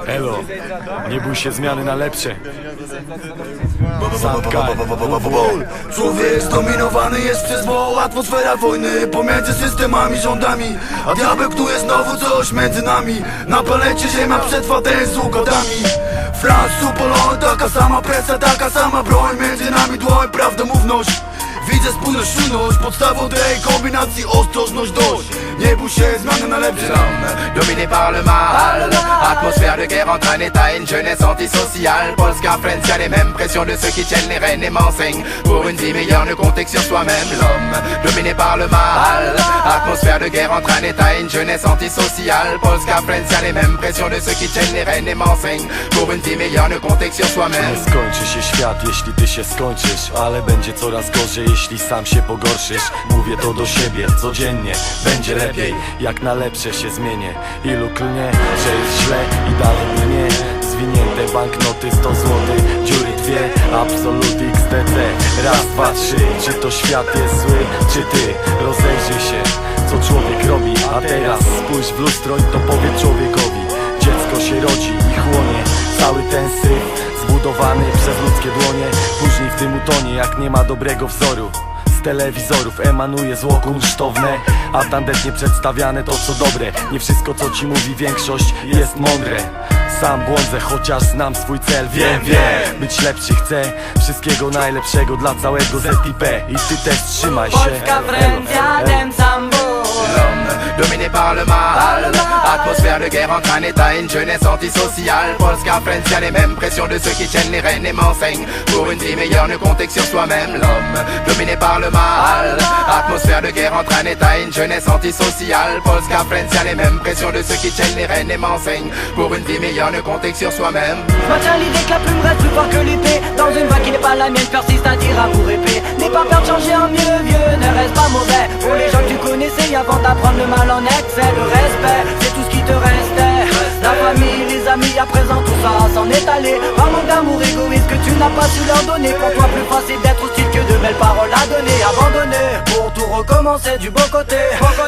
Elo, nie bój się zmiany na lepsze. Zatkaj. Człowiek zdominowany jest przez woł. Atmosfera wojny pomiędzy systemami, rządami. A diabeł knuje znowu coś między nami. Na palecie ziemia przetrwa ten z ugodami. Franc, Polon, taka sama presja, taka sama broń. Między nami dłoń, prawdomówność. Widzę spójność, czujność, podstawą tej kombinacji ostrożność dość. Nie bój się, zmiany na lepsze. Dominé par le mal, atmosphère de guerre entre un état et une jeunesse antisociale. Polska, Friends, y'a les mêmes pressions de ceux qui tiennent les rênes et m'enseignent. Pour une vie meilleure, ne comptez que sur soi-même. L'homme, dominé par le mal, atmosphère de guerre entre un état et une jeunesse antisociale. Polska, Friends, y'a les mêmes pressions de ceux qui tiennent les rênes et m'enseignent. Pour une vie meilleure, ne comptez que sur soi-même. Nie skończy się świat, jeśli ty się skończysz, ale będzie coraz gorzej, jeśli sam się pogorszysz. Mówię to do siebie codziennie. Będzie lepiej, jak na lepsze się zmienię. Ilu klnie, że jest źle i dalej brnie. Zwinięte banknoty 100 złotych, dziury dwie, absolut XTC. Raz, dwa, trzy, czy to świat jest zły, czy ty? Rozejrzyj się, co człowiek robi. A teraz spójrz w lustro i to powiedz człowiekowi. Dziecko się rodzi i chłonie, cały ten syf zbudowany przez ludzkie dłonie. Później w tym utonie, jak nie ma dobrego wzoru. Z telewizorów emanuje zło kunsztowne, a tandetnie przedstawiane to co dobre. Nie wszystko co ci mówi większość jest mądre. Sam błądzę, chociaż znam swój cel. Wiem, być lepszy chcę. Wszystkiego najlepszego dla całego ZIP. I ty też trzymaj się. Polska, Friends, ja ten sam ból. Dominé par le mal, atmosphère de guerre entre un état et une jeunesse antisociale. Polska, Friends, y'a les mêmes pressions de ceux qui tiennent les rênes et m'enseignent. Pour une vie meilleure, ne comptez que sur soi-même. L'homme, dominé par le mal, atmosphère de guerre entre un état et une jeunesse antisociale. Polska, Friends, y'a les mêmes pressions de ceux qui tiennent les rênes et m'enseignent. Pour une vie meilleure, ne comptez que sur soi-même. Je maintiens l'idée que la plume reste plus fort que l'épée. Dans une voie qui n'est pas la mienne, persiste à dire amour épée. N'aie pas peur de changer en mieux, vieux, ne reste pas mauvais. Pour les gens que tu connaissais avant d'apprendre le mal en excès. Le respect, c'est tout ce qui te restait. La famille, les amis, à présent tout ça s'en est allé. Par manque d'amour égoïste que tu n'as pas su leur donner. Pour toi plus facile d'être hostile que de belles paroles à donner. Abandonné, pour tout recommencer du bon côté.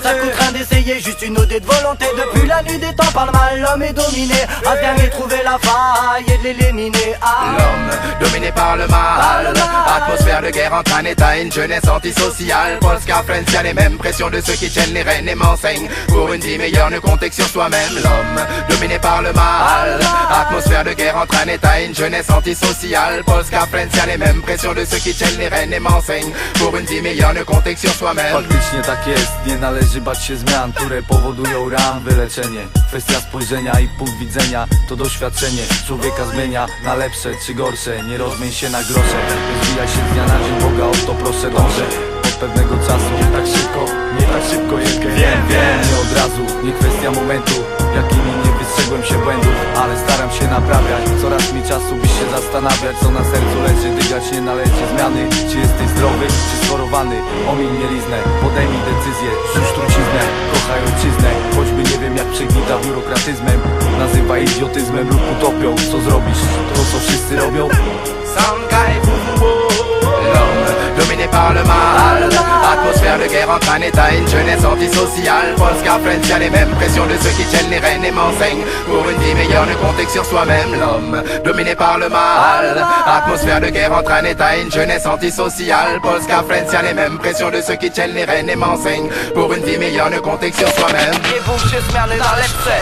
Ça coûte rien d'essayer, juste une ode de volonté. Depuis la nuit des temps par le mal, l'homme est dominé. À ce dernier trouver la faille et de l'éliminer. L'homme, dominé par le mal, atmosphère de guerre entre un état et une jeunesse antisociale. Polska, Friends, y'a les mêmes pressions de ceux qui tiennent les rênes et m'enseignent. Pour une vie meilleure, ne comptez que sur soi-même. L'homme, dominé par le mal, atmosphère de guerre entre un état et une jeunesse antisociale. Polska, Friends, y'a les mêmes pressions de ceux qui tiennent les rênes et m'enseignent. Pour une vie meilleure, ne comptez que sur soi-même. Faktycznie tak jest, nie należy bać się zmian, które powodują ran, wyleczenie. Kwestia spojrzenia i punkt widzenia to doświadczenie. Człowieka zmienia na lepsze czy gorsze. Nie rozmień się na grosze, rozwijaj się z dnia na dzień, Boga o to proszę dążę. Od pewnego czasu, nie tak szybko Jedkę. Wiem, nie od razu, nie kwestia momentu. Jakimi nie wystrzegłem się błędów, ale staram się naprawiać. Coraz mi czasu byś się zastanawiać, co na sercu leży. Dygać nie należy zmiany. Czy jesteś zdrowy, czy schorowany? Omiń mieliznę, podejmij decyzję. Rzuć truciznę, kochaj ojczyznę. Choćby nie wiem jak przegnita biurokratyzmem. Nazywaj idiotyzmem lub utopią. Co zrobisz? To co wszyscy robią? L'homme, dominé par le mal, atmosphère de guerre entre un état et une jeunesse antisociale. Polska, Friends, y'a les mêmes pressions de ceux qui tiennent les rênes et m'enseignent. Pour une vie meilleure, ne comptez que sur soi-même. L'homme, dominé par le mal, atmosphère de guerre entre un état et une jeunesse antisociale. Polska, Friends, y'a les mêmes pressions de ceux qui tiennent les rênes et m'enseignent. Pour une vie meilleure, ne comptez que sur soi-même. Nie bój się zmiany na lepsze.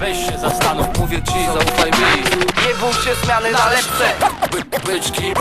Weź się zastanów, mówię ci, zaufaj mi. Nie bój się zmiany na lepsze. Być kim